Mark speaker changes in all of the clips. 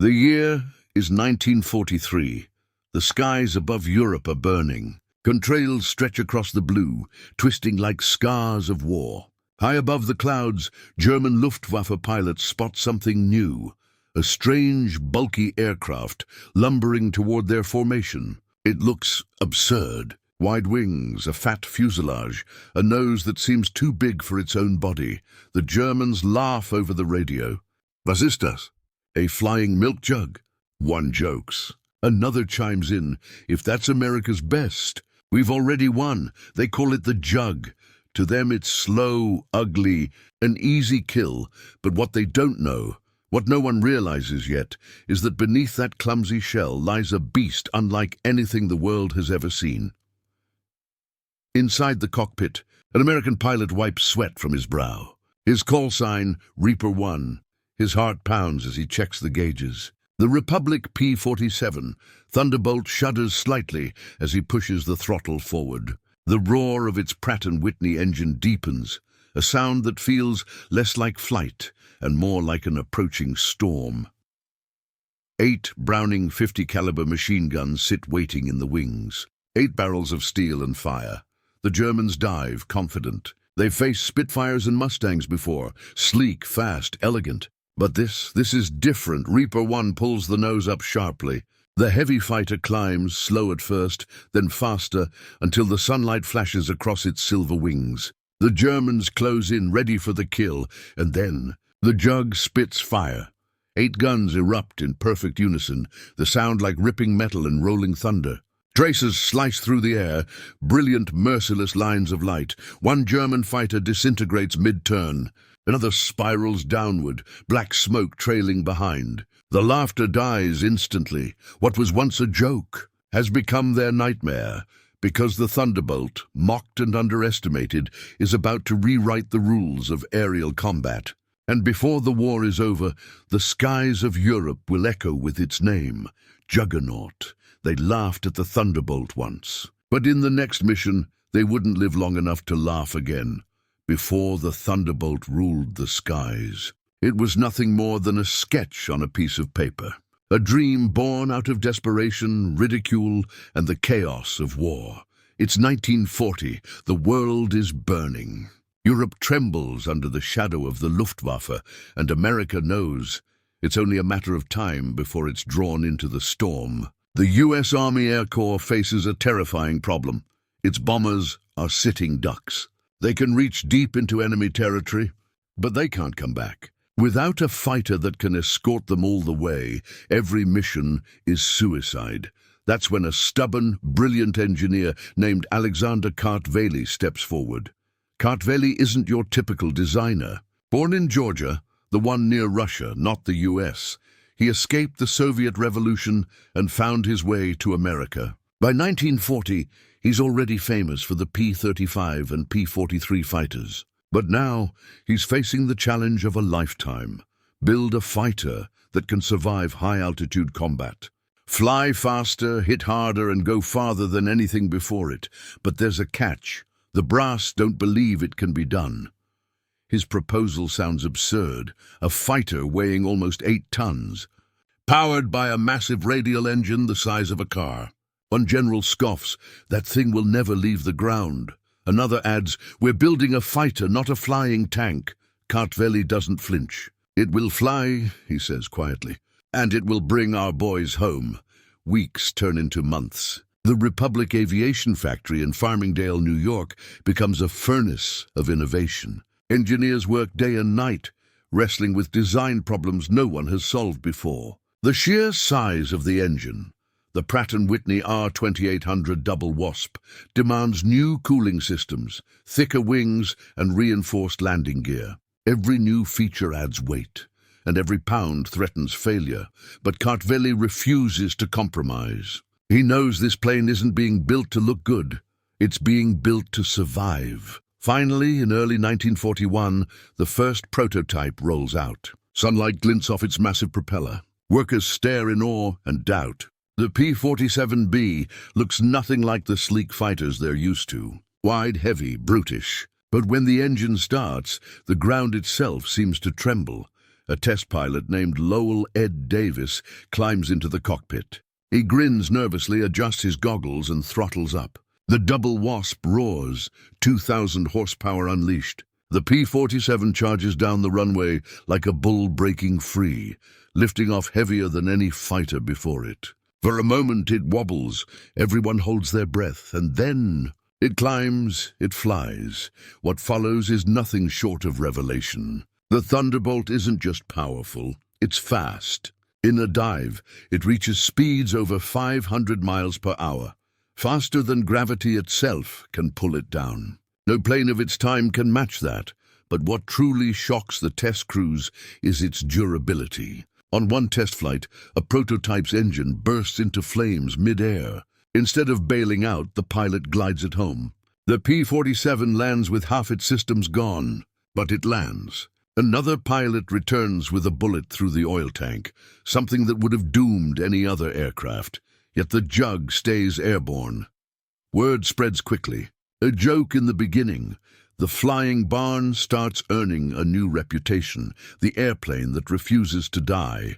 Speaker 1: The year is 1943. The skies above Europe are burning. Contrails stretch across the blue, twisting like scars of war. High above the clouds, German Luftwaffe pilots spot something new. A strange, bulky aircraft lumbering toward their formation. It looks absurd. Wide wings, a fat fuselage, a nose that seems too big for its own body. The Germans laugh over the radio. Was ist das? A flying milk jug? One jokes. Another chimes in. If that's America's best, we've already won. They call it the jug. To them it's slow, ugly, an easy kill. But what they don't know, what no one realizes yet, is that beneath that clumsy shell lies a beast unlike anything the world has ever seen. Inside the cockpit, an American pilot wipes sweat from his brow. His call sign, Reaper 1. His heart pounds as he checks the gauges. The Republic P-47, Thunderbolt, shudders slightly as he pushes the throttle forward. The roar of its Pratt & Whitney engine deepens, a sound that feels less like flight and more like an approaching storm. 8 Browning .50 caliber machine guns sit waiting in the wings. 8 barrels of steel and fire. The Germans dive, confident. They've faced Spitfires and Mustangs before, sleek, fast, elegant. But this is different. Reaper 1 pulls the nose up sharply. The heavy fighter climbs, slow at first, then faster, until the sunlight flashes across its silver wings. The Germans close in, ready for the kill, and then the jug spits fire. 8 guns erupt in perfect unison, the sound like ripping metal and rolling thunder. Tracers slice through the air, brilliant, merciless lines of light. One German fighter disintegrates mid-turn. Another spirals downward, black smoke trailing behind. The laughter dies instantly. What was once a joke has become their nightmare, because the Thunderbolt, mocked and underestimated, is about to rewrite the rules of aerial combat. And before the war is over, the skies of Europe will echo with its name, Juggernaut. They laughed at the Thunderbolt once, but in the next mission, they wouldn't live long enough to laugh again. Before the Thunderbolt ruled the skies, it was nothing more than a sketch on a piece of paper, a dream born out of desperation, ridicule, and the chaos of war. It's 1940. The world is burning. Europe trembles under the shadow of the Luftwaffe, and America knows it's only a matter of time before it's drawn into the storm. The U.S. Army Air Corps faces a terrifying problem. Its bombers are sitting ducks. They can reach deep into enemy territory, but they can't come back. Without a fighter that can escort them all the way, every mission is suicide. That's when a stubborn, brilliant engineer named Alexander Kartveli steps forward. Kartveli isn't your typical designer. Born in Georgia, the one near Russia, not the U.S., he escaped the Soviet Revolution and found his way to America. By 1940, he's already famous for the P-35 and P-43 fighters. But now, he's facing the challenge of a lifetime. Build a fighter that can survive high-altitude combat. Fly faster, hit harder, and go farther than anything before it. But there's a catch. The brass don't believe it can be done. His proposal sounds absurd. A fighter weighing almost 8 tons, powered by a massive radial engine the size of a car. One general scoffs, "That thing will never leave the ground." Another adds, "We're building a fighter, not a flying tank." Kartveli doesn't flinch. "It will fly," he says quietly, "and it will bring our boys home." Weeks turn into months. The Republic Aviation Factory in Farmingdale, New York, becomes a furnace of innovation. Engineers work day and night, wrestling with design problems no one has solved before. The sheer size of the engine, the Pratt & Whitney R2800 Double Wasp, demands new cooling systems, thicker wings, and reinforced landing gear. Every new feature adds weight, and every pound threatens failure. But Kartveli refuses to compromise. He knows this plane isn't being built to look good. It's being built to survive. Finally, in early 1941, the first prototype rolls out. Sunlight glints off its massive propeller. Workers stare in awe and doubt. The P-47B looks nothing like the sleek fighters they're used to. Wide, heavy, brutish. But when the engine starts, the ground itself seems to tremble. A test pilot named Lowell Ed Davis climbs into the cockpit. He grins nervously, adjusts his goggles, and throttles up. The double Wasp roars, 2,000 horsepower unleashed. The P-47 charges down the runway like a bull breaking free, lifting off heavier than any fighter before it. For a moment it wobbles, everyone holds their breath, and then it climbs, it flies. What follows is nothing short of revelation. The Thunderbolt isn't just powerful, it's fast. In a dive, it reaches speeds over 500 miles per hour. Faster than gravity itself can pull it down. No plane of its time can match that, but what truly shocks the test crews is its durability. On one test flight, a prototype's engine bursts into flames mid-air. Instead of bailing out, the pilot glides it home. The P-47 lands with half its systems gone, but it lands. Another pilot returns with a bullet through the oil tank, something that would have doomed any other aircraft. Yet the Jug stays airborne. Word spreads quickly. A joke in the beginning. The flying barn starts earning a new reputation, the airplane that refuses to die.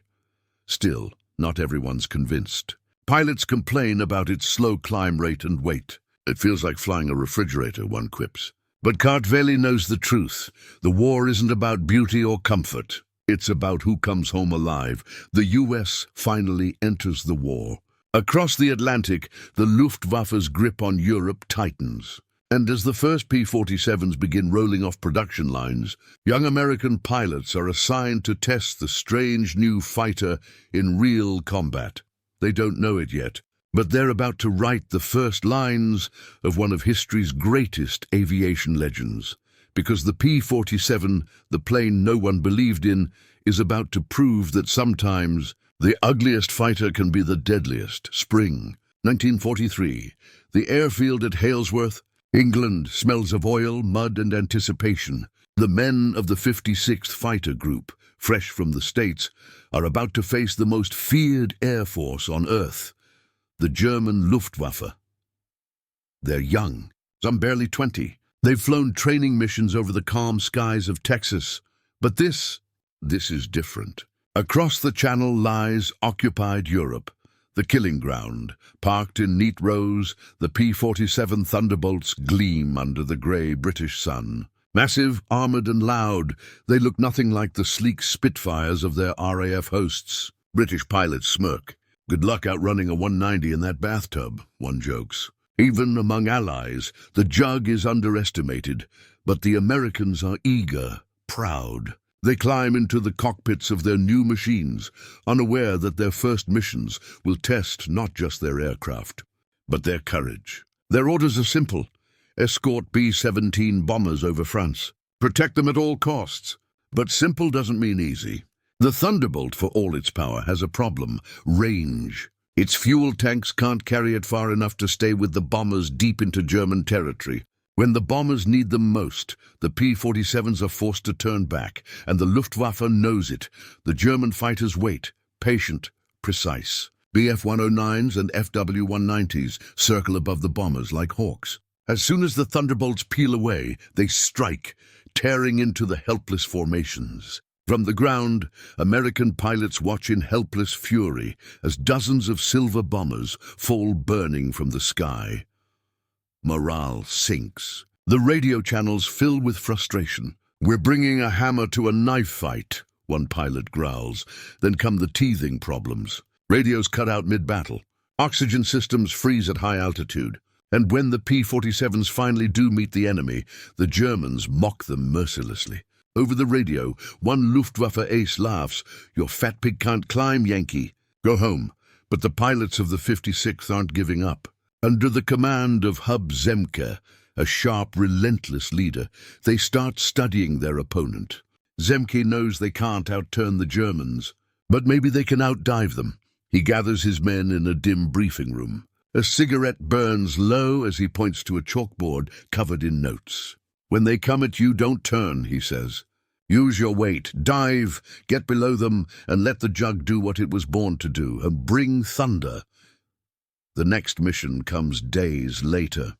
Speaker 1: Still, not everyone's convinced. Pilots complain about its slow climb rate and weight. It feels like flying a refrigerator, one quips. But Kartveli knows the truth. The war isn't about beauty or comfort. It's about who comes home alive. The U.S. finally enters the war. Across the Atlantic, the Luftwaffe's grip on Europe tightens. And as the first P-47s begin rolling off production lines, young American pilots are assigned to test the strange new fighter in real combat. They don't know it yet, but they're about to write the first lines of one of history's greatest aviation legends. Because the P-47, the plane no one believed in, is about to prove that sometimes the ugliest fighter can be the deadliest. Spring, 1943. The airfield at Halesworth, England, smells of oil, mud, and anticipation. The men of the 56th Fighter Group, fresh from the States, are about to face the most feared air force on Earth, the German Luftwaffe. They're young, some barely 20. They've flown training missions over the calm skies of Texas. But this is different. Across the Channel lies occupied Europe, the killing ground. Parked in neat rows, the P-47 Thunderbolts gleam under the grey British sun. Massive, armoured and loud, they look nothing like the sleek Spitfires of their RAF hosts. British pilots smirk. Good luck outrunning a 190 in that bathtub, one jokes. Even among allies, the Jug is underestimated, but the Americans are eager, proud. They climb into the cockpits of their new machines, unaware that their first missions will test not just their aircraft, but their courage. Their orders are simple. Escort B-17 bombers over France. Protect them at all costs. But simple doesn't mean easy. The Thunderbolt, for all its power, has a problem: range. Its fuel tanks can't carry it far enough to stay with the bombers deep into German territory. When the bombers need them most, the P-47s are forced to turn back, and the Luftwaffe knows it. The German fighters wait, patient, precise. Bf-109s and FW-190s circle above the bombers like hawks. As soon as the Thunderbolts peel away, they strike, tearing into the helpless formations. From the ground, American pilots watch in helpless fury as dozens of silver bombers fall burning from the sky. Morale sinks. The radio channels fill with frustration. "We're bringing a hammer to a knife fight," one pilot growls. Then come the teething problems. Radios cut out mid-battle. Oxygen systems freeze at high altitude. And when the P-47s finally do meet the enemy, the Germans mock them mercilessly. Over the radio, one Luftwaffe ace laughs. "Your fat pig can't climb, Yankee. Go home." But the pilots of the 56th aren't giving up. Under the command of Hub Zemke, a sharp, relentless leader, they start studying their opponent. Zemke knows they can't outturn the Germans, but maybe they can outdive them. He gathers his men in a dim briefing room. A cigarette burns low as he points to a chalkboard covered in notes. "When they come at you, don't turn," he says. "Use your weight, dive, get below them, and let the Jug do what it was born to do, and bring thunder." The next mission comes days later.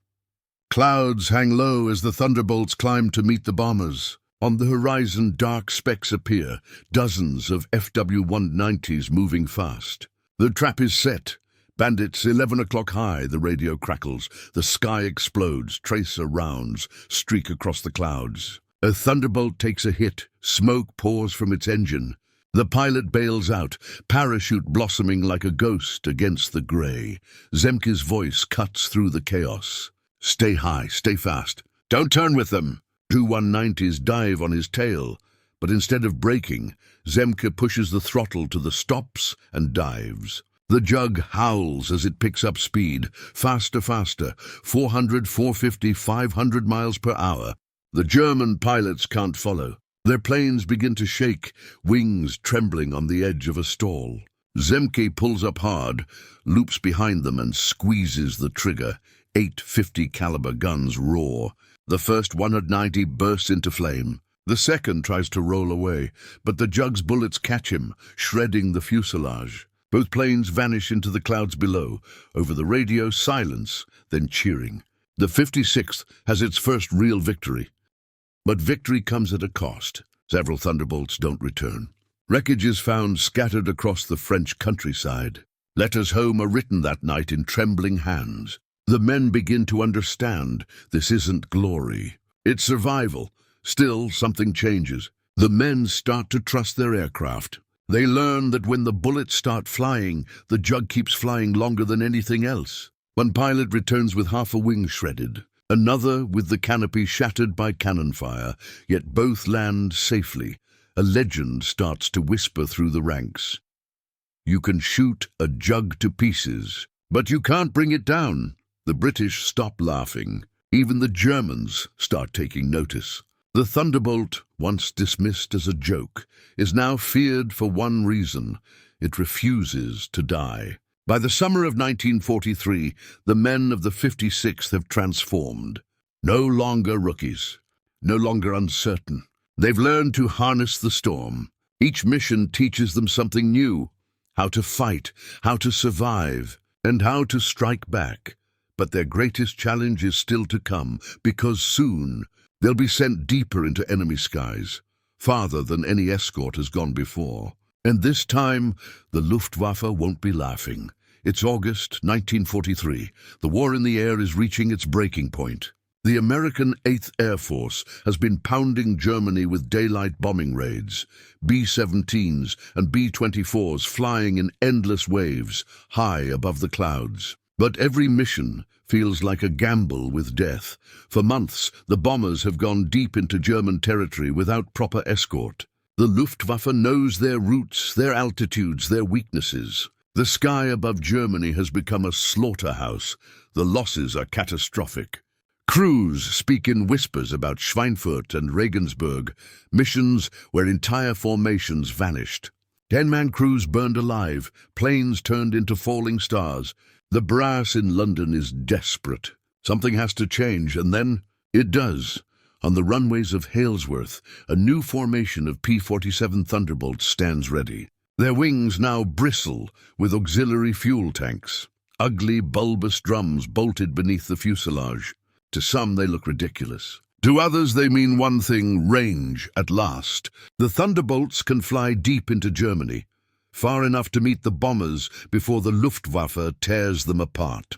Speaker 1: Clouds hang low as the Thunderbolts climb to meet the bombers. On the horizon, dark specks appear, dozens of FW-190s moving fast. The trap is set. Bandits 11 o'clock high, the radio crackles. The sky explodes, tracer rounds streak across the clouds. A thunderbolt takes a hit, smoke pours from its engine. The pilot bails out, parachute blossoming like a ghost against the grey. Zemke's voice cuts through the chaos. Stay high, stay fast. Don't turn with them. Two 190s dive on his tail, but instead of braking, Zemke pushes the throttle to the stops and dives. The jug howls as it picks up speed, faster, 400, 450, 500 miles per hour. The German pilots can't follow. Their planes begin to shake, wings trembling on the edge of a stall. Zemke pulls up hard, loops behind them and squeezes the trigger. 850 caliber guns roar. The first 190 bursts into flame. The second tries to roll away, but the jug's bullets catch him, shredding the fuselage. Both planes vanish into the clouds below. Over the radio, silence, then cheering. The 56th has its first real victory. But victory comes at a cost. Several Thunderbolts don't return. Wreckage is found scattered across the French countryside. Letters home are written that night in trembling hands. The men begin to understand this isn't glory. It's survival. Still, something changes. The men start to trust their aircraft. They learn that when the bullets start flying, the jug keeps flying longer than anything else. One pilot returns with half a wing shredded, another with the canopy shattered by cannon fire, yet both land safely. A legend starts to whisper through the ranks. You can shoot a jug to pieces, but you can't bring it down. The British stop laughing. Even the Germans start taking notice. The Thunderbolt, once dismissed as a joke, is now feared for one reason. It refuses to die. By the summer of 1943, the men of the 56th have transformed. No longer rookies, no longer uncertain. They've learned to harness the storm. Each mission teaches them something new: how to fight, how to survive, and how to strike back. But their greatest challenge is still to come, because soon they'll be sent deeper into enemy skies, farther than any escort has gone before. And this time, the Luftwaffe won't be laughing. It's August 1943. The war in the air is reaching its breaking point. The American 8th Air Force has been pounding Germany with daylight bombing raids, B-17s and B-24s flying in endless waves, high above the clouds. But every mission feels like a gamble with death. For months, the bombers have gone deep into German territory without proper escort. The Luftwaffe knows their routes, their altitudes, their weaknesses. The sky above Germany has become a slaughterhouse. The losses are catastrophic. Crews speak in whispers about Schweinfurt and Regensburg, missions where entire formations vanished. 10-man crews burned alive, planes turned into falling stars. The brass in London is desperate. Something has to change, and then it does. On the runways of Halesworth, a new formation of P-47 Thunderbolts stands ready. Their wings now bristle with auxiliary fuel tanks, ugly, bulbous drums bolted beneath the fuselage. To some, they look ridiculous. To others, they mean one thing: range, at last. The Thunderbolts can fly deep into Germany, far enough to meet the bombers before the Luftwaffe tears them apart.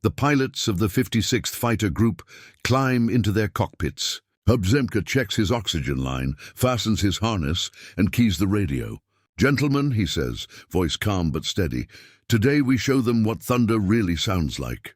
Speaker 1: The pilots of the 56th Fighter Group climb into their cockpits. Hub Zemke checks his oxygen line, fastens his harness, and keys the radio. "Gentlemen," he says, voice calm but steady, "today we show them what thunder really sounds like."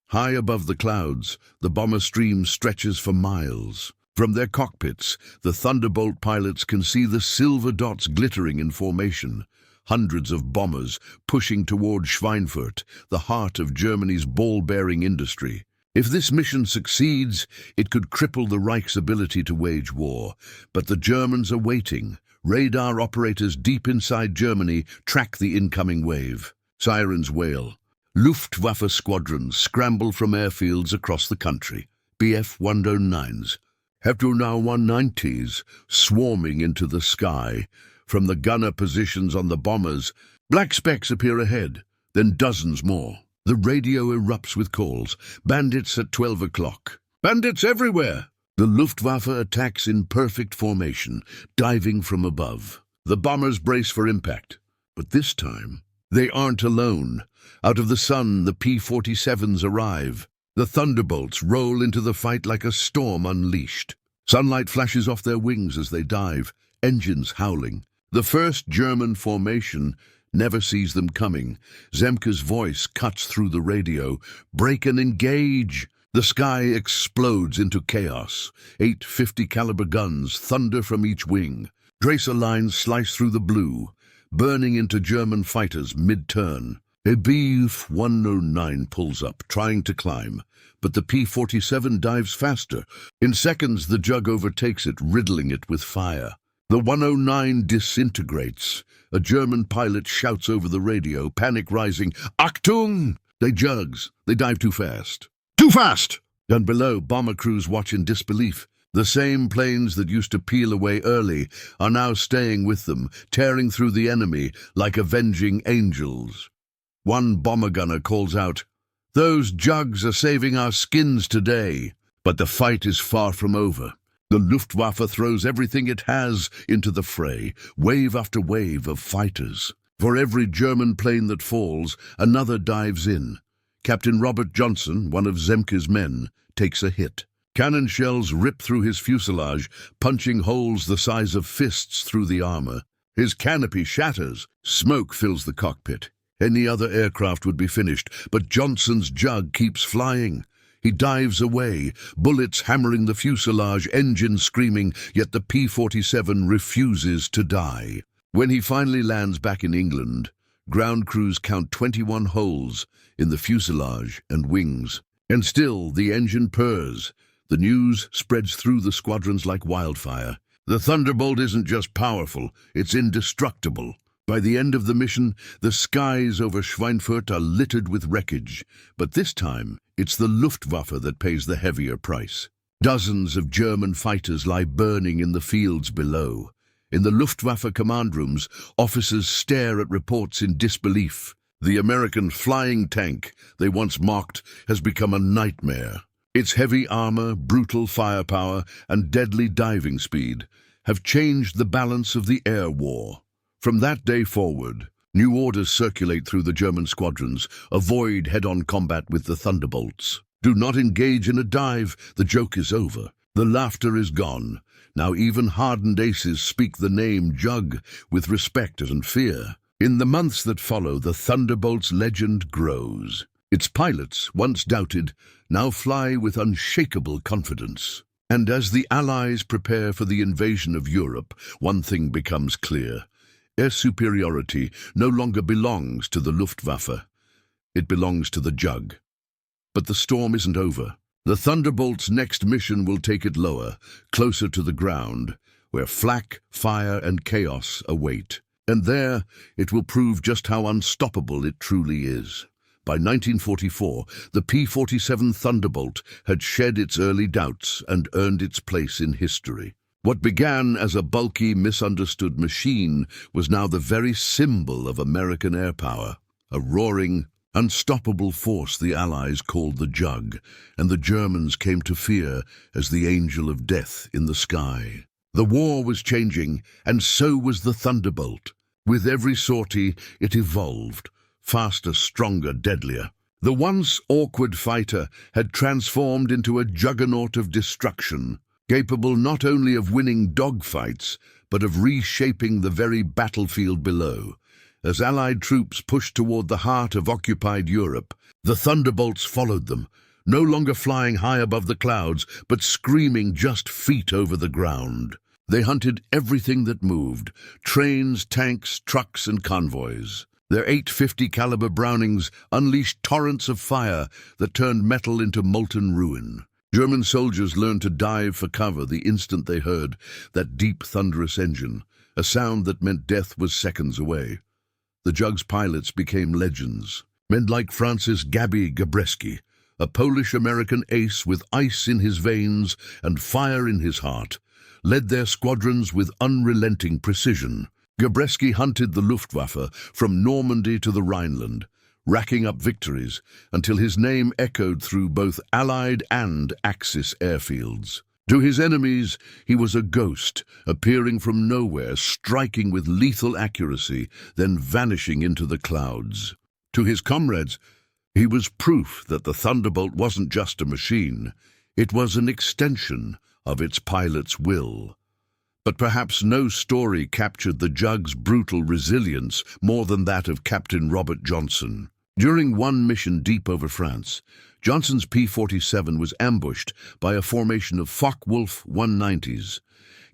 Speaker 1: High above the clouds, the bomber stream stretches for miles. From their cockpits, the Thunderbolt pilots can see the silver dots glittering in formation. Hundreds of bombers pushing toward Schweinfurt, the heart of Germany's ball-bearing industry. If this mission succeeds, it could cripple the Reich's ability to wage war. But the Germans are waiting. Radar operators deep inside Germany track the incoming wave. Sirens wail. Luftwaffe squadrons scramble from airfields across the country. Bf-109s, FW-190s swarming into the sky. From the gunner positions on the bombers, black specks appear ahead, then dozens more. The radio erupts with calls. Bandits at 12 o'clock. Bandits everywhere! The Luftwaffe attacks in perfect formation, diving from above. The bombers brace for impact. But this time, they aren't alone. Out of the sun, the P-47s arrive. The thunderbolts roll into the fight like a storm unleashed. Sunlight flashes off their wings as they dive, engines howling. The first German formation never sees them coming. Zemke's voice cuts through the radio. "Break and engage!" The sky explodes into chaos. 850 caliber guns thunder from each wing. Tracer lines slice through the blue, burning into German fighters mid-turn. A Bf-109 pulls up, trying to climb, but the P-47 dives faster. In seconds, the Jug overtakes it, riddling it with fire. The 109 disintegrates. A German pilot shouts over the radio, panic rising. "Achtung!" They jugs. They dive too fast. Too fast! And below, bomber crews watch in disbelief. The same planes that used to peel away early are now staying with them, tearing through the enemy like avenging angels. One bomber gunner calls out, "Those jugs are saving our skins today." But the fight is far from over. The Luftwaffe throws everything it has into the fray, wave after wave of fighters. For every German plane that falls, another dives in. Captain Robert Johnson, one of Zemke's men, takes a hit. Cannon shells rip through his fuselage, punching holes the size of fists through the armor. His canopy shatters. Smoke fills the cockpit. Any other aircraft would be finished, but Johnson's Jug keeps flying. He dives away, bullets hammering the fuselage, engines screaming, yet the P-47 refuses to die. When he finally lands back in England, ground crews count 21 holes in the fuselage and wings. And still the engine purrs. The news spreads through the squadrons like wildfire. The Thunderbolt isn't just powerful, it's indestructible. By the end of the mission, the skies over Schweinfurt are littered with wreckage. But this time, it's the Luftwaffe that pays the heavier price. Dozens of German fighters lie burning in the fields below. In the Luftwaffe command rooms, officers stare at reports in disbelief. The American flying tank they once mocked has become a nightmare. Its heavy armor, brutal firepower, and deadly diving speed have changed the balance of the air war. From that day forward, new orders circulate through the German squadrons. Avoid head-on combat with the Thunderbolts. Do not engage in a dive. The joke is over. The laughter is gone. Now even hardened aces speak the name Jug with respect and fear. In the months that follow, the Thunderbolt's legend grows. Its pilots, once doubted, now fly with unshakable confidence. And as the Allies prepare for the invasion of Europe, one thing becomes clear. Air superiority no longer belongs to the Luftwaffe. It belongs to the Jug. But the storm isn't over. The Thunderbolt's next mission will take it lower, closer to the ground, where flak, fire, and chaos await. And there, it will prove just how unstoppable it truly is. By 1944, the P-47 Thunderbolt had shed its early doubts and earned its place in history. What began as a bulky, misunderstood machine was now the very symbol of American air power. A roaring, unstoppable force the Allies called the Jug, and the Germans came to fear as the angel of death in the sky. The war was changing, and so was the Thunderbolt. With every sortie, it evolved, faster, stronger, deadlier. The once awkward fighter had transformed into a juggernaut of destruction, capable not only of winning dogfights, but of reshaping the very battlefield below. As Allied troops pushed toward the heart of occupied Europe, the Thunderbolts followed them, no longer flying high above the clouds, but screaming just feet over the ground. They hunted everything that moved, trains, tanks, trucks, and convoys. Their 850 caliber Brownings unleashed torrents of fire that turned metal into molten ruin. German soldiers learned to dive for cover the instant they heard that deep, thunderous engine, a sound that meant death was seconds away. The Jug's pilots became legends. Men like Francis Gabi Gabreski, a Polish-American ace with ice in his veins and fire in his heart, led their squadrons with unrelenting precision. Gabreski hunted the Luftwaffe from Normandy to the Rhineland, racking up victories until his name echoed through both Allied and Axis airfields. To his enemies, he was a ghost, appearing from nowhere, striking with lethal accuracy, then vanishing into the clouds. To his comrades, he was proof that the Thunderbolt wasn't just a machine. It was an extension of its pilot's will. But perhaps no story captured the Jug's brutal resilience more than that of Captain Robert Johnson. During one mission deep over France, Johnson's P-47 was ambushed by a formation of Focke-Wulf 190s.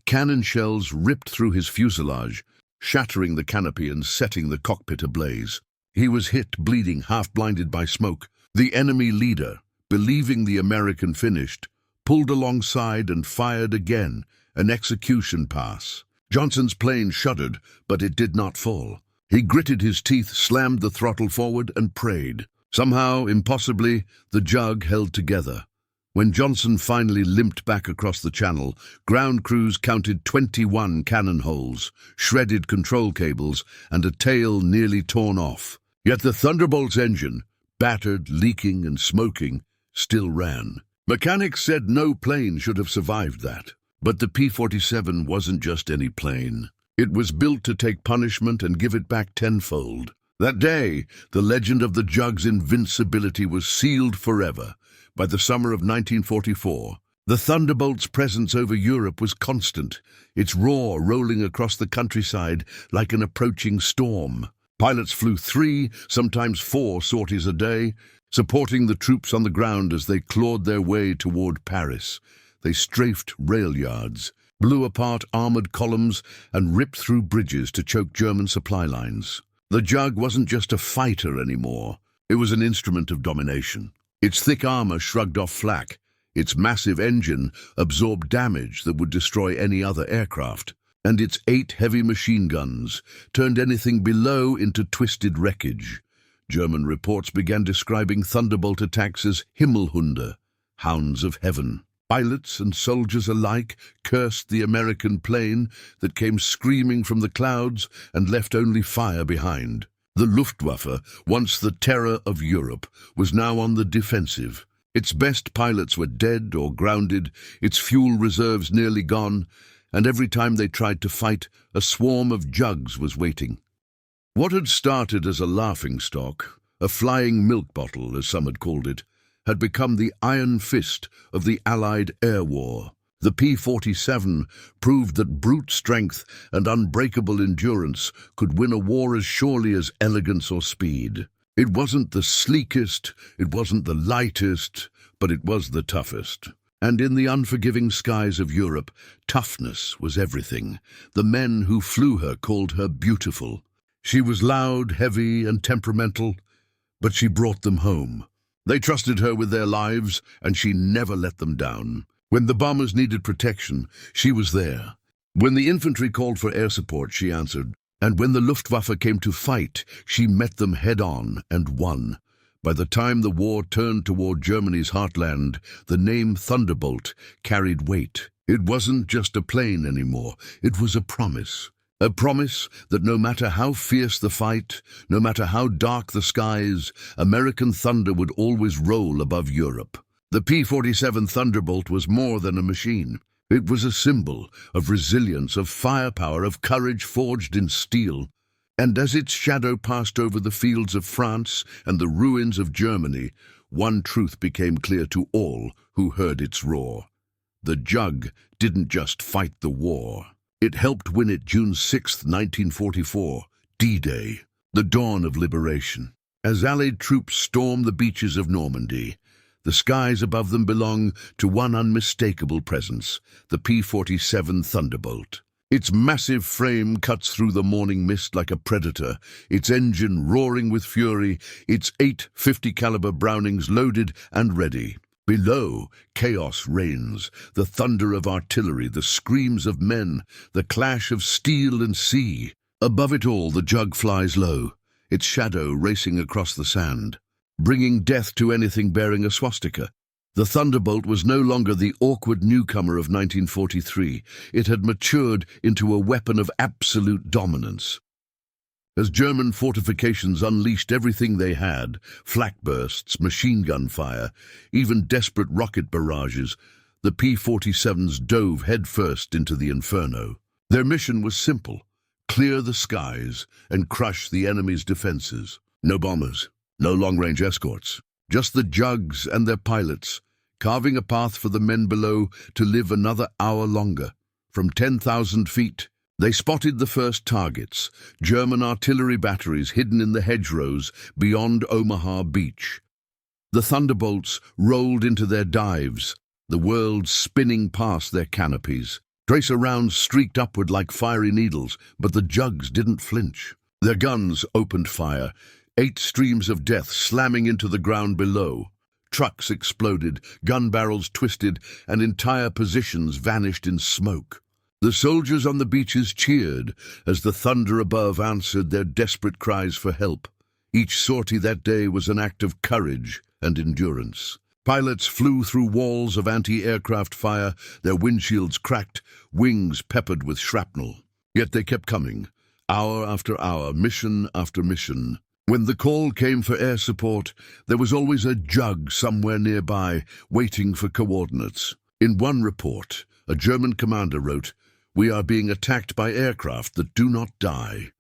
Speaker 1: Cannon shells ripped through his fuselage, shattering the canopy and setting the cockpit ablaze. He was hit, bleeding, half-blinded by smoke. The enemy leader, believing the American finished, pulled alongside and fired again, an execution pass. Johnson's plane shuddered, but it did not fall. He gritted his teeth, slammed the throttle forward, and prayed. Somehow, impossibly, the Jug held together. When Johnson finally limped back across the channel, ground crews counted 21 cannon holes, shredded control cables, and a tail nearly torn off. Yet the Thunderbolt's engine, battered, leaking, and smoking, still ran. Mechanics said no plane should have survived that. But the P-47 wasn't just any plane. It was built to take punishment and give it back tenfold. That day, the legend of the Jug's invincibility was sealed forever. By the summer of 1944, the Thunderbolt's presence over Europe was constant, its roar rolling across the countryside like an approaching storm. Pilots flew 3, sometimes 4 sorties a day, supporting the troops on the ground as they clawed their way toward Paris. They strafed rail yards, blew apart armored columns, and ripped through bridges to choke German supply lines. The Jug wasn't just a fighter anymore. It was an instrument of domination. Its thick armor shrugged off flak. Its massive engine absorbed damage that would destroy any other aircraft. And its 8 heavy machine guns turned anything below into twisted wreckage. German reports began describing Thunderbolt attacks as Himmelhunde, hounds of heaven. Pilots and soldiers alike cursed the American plane that came screaming from the clouds and left only fire behind. The Luftwaffe, once the terror of Europe, was now on the defensive. Its best pilots were dead or grounded, its fuel reserves nearly gone, and every time they tried to fight, a swarm of Jugs was waiting. What had started as a laughingstock, a flying milk bottle, as some had called it, had become the iron fist of the Allied air war. The P-47 proved that brute strength and unbreakable endurance could win a war as surely as elegance or speed. It wasn't the sleekest, it wasn't the lightest, but it was the toughest. And in the unforgiving skies of Europe, toughness was everything. The men who flew her called her beautiful. She was loud, heavy, and temperamental, but she brought them home. They trusted her with their lives, and she never let them down. When the bombers needed protection, she was there. When the infantry called for air support, she answered. And when the Luftwaffe came to fight, she met them head-on and won. By the time the war turned toward Germany's heartland, the name Thunderbolt carried weight. It wasn't just a plane anymore. It was a promise. A promise that no matter how fierce the fight, no matter how dark the skies, American thunder would always roll above Europe. The P-47 Thunderbolt was more than a machine. It was a symbol of resilience, of firepower, of courage forged in steel. And as its shadow passed over the fields of France and the ruins of Germany, one truth became clear to all who heard its roar. The Jug didn't just fight the war. It helped win it June 6, 1944, D-Day, the dawn of liberation. As Allied troops stormed the beaches of Normandy, the skies above them belonged to one unmistakable presence, the P-47 Thunderbolt. Its massive frame cuts through the morning mist like a predator, its engine roaring with fury, its 8 50-caliber Brownings loaded and ready. Below, chaos reigns, the thunder of artillery, the screams of men, the clash of steel and sea. Above it all, the Jug flies low, its shadow racing across the sand, bringing death to anything bearing a swastika. The Thunderbolt was no longer the awkward newcomer of 1943. It had matured into a weapon of absolute dominance. As German fortifications unleashed everything they had, flak bursts, machine gun fire, even desperate rocket barrages, the P-47s dove headfirst into the inferno. Their mission was simple: clear the skies and crush the enemy's defenses. No bombers, no long-range escorts, just the jugs and their pilots, carving a path for the men below to live another hour longer. From 10,000 feet, they spotted the first targets, German artillery batteries hidden in the hedgerows beyond Omaha Beach. The thunderbolts rolled into their dives, the world spinning past their canopies. Tracer rounds streaked upward like fiery needles, but the jugs didn't flinch. Their guns opened fire, 8 streams of death slamming into the ground below. Trucks exploded, gun barrels twisted, and entire positions vanished in smoke. The soldiers on the beaches cheered as the thunder above answered their desperate cries for help. Each sortie that day was an act of courage and endurance. Pilots flew through walls of anti-aircraft fire, their windshields cracked, wings peppered with shrapnel. Yet they kept coming, hour after hour, mission after mission. When the call came for air support, there was always a jug somewhere nearby, waiting for coordinates. In one report, a German commander wrote, "We are being attacked by aircraft that do not die."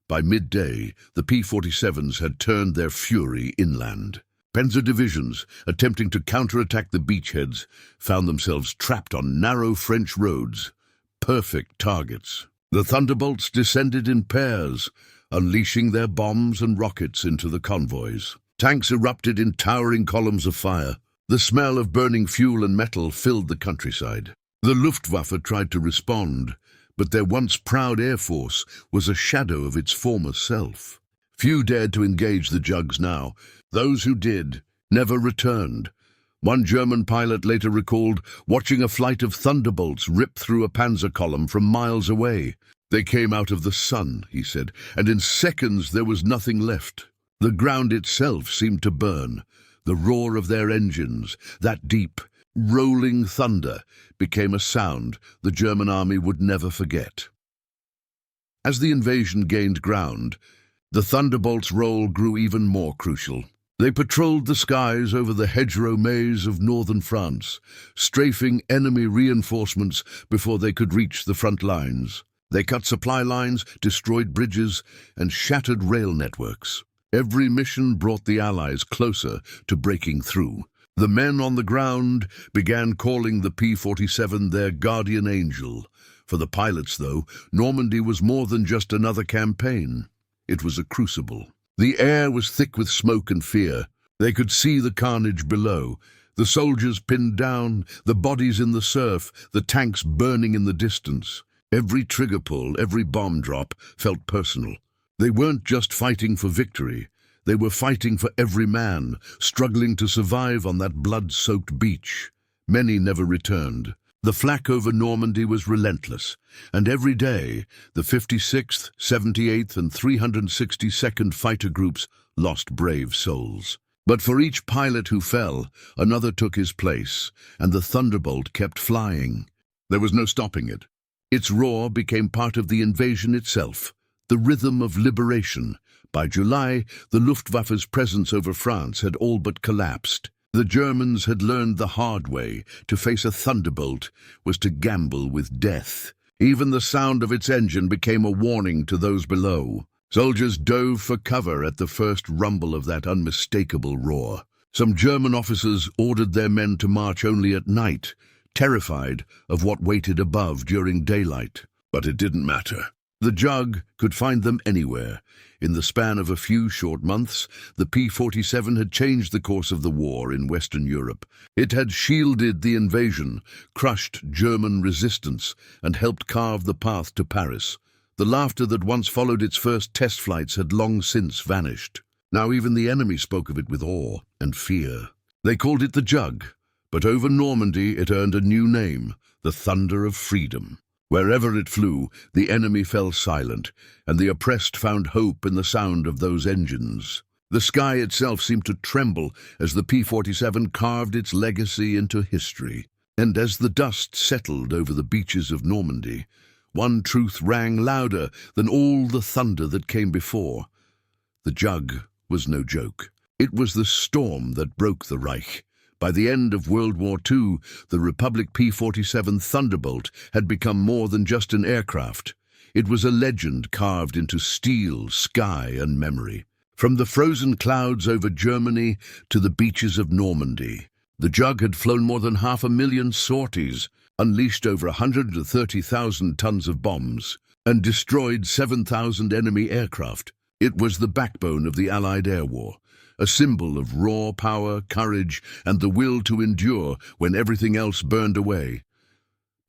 Speaker 1: By midday, the P-47s had turned their fury inland. Panzer divisions, attempting to counterattack the beachheads, found themselves trapped on narrow French roads, perfect targets. The thunderbolts descended in pairs, unleashing their bombs and rockets into the convoys. Tanks erupted in towering columns of fire. The smell of burning fuel and metal filled the countryside. The Luftwaffe tried to respond, but their once proud air force was a shadow of its former self. Few dared to engage the jugs now. Those who did never returned. One German pilot later recalled watching a flight of thunderbolts rip through a panzer column from miles away. "They came out of the sun," he said, "and in seconds there was nothing left. The ground itself seemed to burn. The roar of their engines, that deep, rolling thunder, became a sound the German army would never forget." As the invasion gained ground, the Thunderbolts' role grew even more crucial. They patrolled the skies over the hedgerow maze of northern France, strafing enemy reinforcements before they could reach the front lines. They cut supply lines, destroyed bridges, and shattered rail networks. Every mission brought the Allies closer to breaking through. The men on the ground began calling the P-47 their guardian angel. For the pilots, though, Normandy was more than just another campaign. It was a crucible. The air was thick with smoke and fear. They could see the carnage below, the soldiers pinned down, the bodies in the surf, the tanks burning in the distance. Every trigger pull, every bomb drop felt personal. They weren't just fighting for victory. They were fighting for every man, struggling to survive on that blood-soaked beach. Many never returned. The flak over Normandy was relentless, and every day the 56th, 78th, and 362nd fighter groups lost brave souls. But for each pilot who fell, another took his place, and the Thunderbolt kept flying. There was no stopping it. Its roar became part of the invasion itself, the rhythm of liberation. By July, the Luftwaffe's presence over France had all but collapsed. The Germans had learned the hard way: to face a Thunderbolt was to gamble with death. Even the sound of its engine became a warning to those below. Soldiers dove for cover at the first rumble of that unmistakable roar. Some German officers ordered their men to march only at night, terrified of what waited above during daylight. But it didn't matter. The Jug could find them anywhere. In the span of a few short months, the P-47 had changed the course of the war in Western Europe. It had shielded the invasion, crushed German resistance, and helped carve the path to Paris. The laughter that once followed its first test flights had long since vanished. Now even the enemy spoke of it with awe and fear. They called it the Jug, but over Normandy it earned a new name: the Thunder of Freedom. Wherever it flew, the enemy fell silent, and the oppressed found hope in the sound of those engines. The sky itself seemed to tremble as the P-47 carved its legacy into history. And as the dust settled over the beaches of Normandy, one truth rang louder than all the thunder that came before. The Jug was no joke. It was the storm that broke the Reich, By the end of World War II, the Republic P-47 Thunderbolt had become more than just an aircraft. It was a legend carved into steel, sky, and memory. From the frozen clouds over Germany to the beaches of Normandy, the Jug had flown more than 500,000 sorties, unleashed over 130,000 tons of bombs, and destroyed 7,000 enemy aircraft. It was the backbone of the Allied air war, a symbol of raw power, courage, and the will to endure when everything else burned away.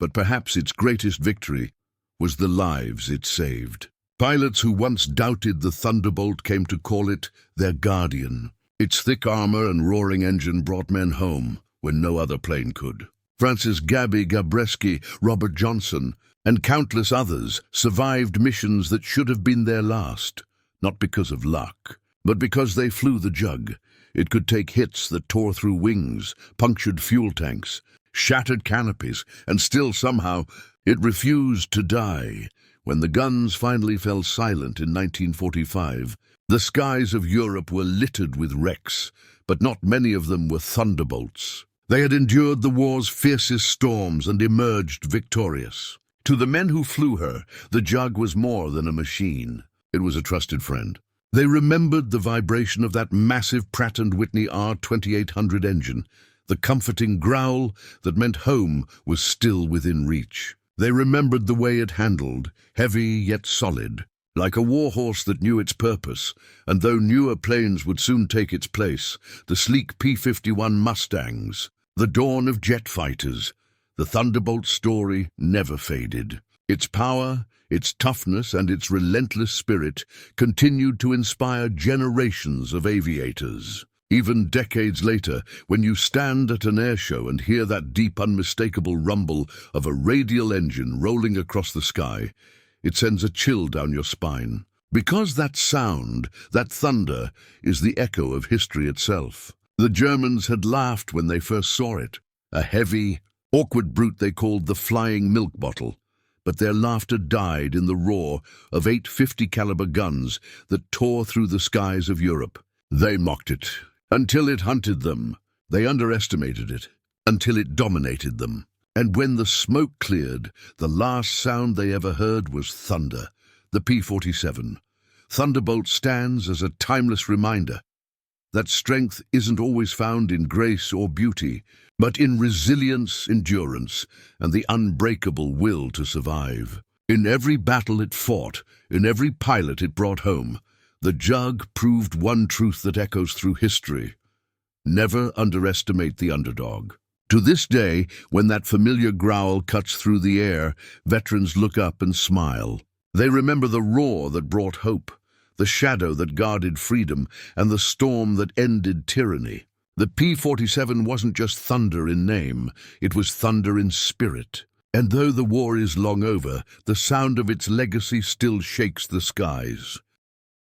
Speaker 1: But perhaps its greatest victory was the lives it saved. Pilots who once doubted the Thunderbolt came to call it their guardian. Its thick armor and roaring engine brought men home when no other plane could. Francis Gabby Gabreski, Robert Johnson, and countless others survived missions that should have been their last, not because of luck, but because they flew the Jug. It could take hits that tore through wings, punctured fuel tanks, shattered canopies, and still somehow it refused to die. When the guns finally fell silent in 1945, the skies of Europe were littered with wrecks, but not many of them were Thunderbolts. They had endured the war's fiercest storms and emerged victorious. To the men who flew her, the Jug was more than a machine. It was a trusted friend. They remembered the vibration of that massive Pratt & Whitney R2800 engine, the comforting growl that meant home was still within reach. They remembered the way it handled, heavy yet solid, like a warhorse that knew its purpose, and though newer planes would soon take its place, the sleek P-51 Mustangs, the dawn of jet fighters, the Thunderbolt story never faded. Its power, its toughness, and its relentless spirit continued to inspire generations of aviators. Even decades later, when you stand at an airshow and hear that deep, unmistakable rumble of a radial engine rolling across the sky, it sends a chill down your spine. Because that sound, that thunder, is the echo of history itself. The Germans had laughed when they first saw it, a heavy, awkward brute they called the flying milk bottle. But their laughter died in the roar of 850 caliber guns that tore through the skies of Europe. They mocked it. Until it hunted them, they underestimated it, until it dominated them. And when the smoke cleared, the last sound they ever heard was thunder, the P-47. Thunderbolt stands as a timeless reminder that strength isn't always found in grace or beauty, but in resilience, endurance, and the unbreakable will to survive. In every battle it fought, in every pilot it brought home, the Jug proved one truth that echoes through history: never underestimate the underdog. To this day, when that familiar growl cuts through the air, veterans look up and smile. They remember the roar that brought hope, the shadow that guarded freedom, and the storm that ended tyranny. The P-47 wasn't just thunder in name, it was thunder in spirit. And though the war is long over, the sound of its legacy still shakes the skies.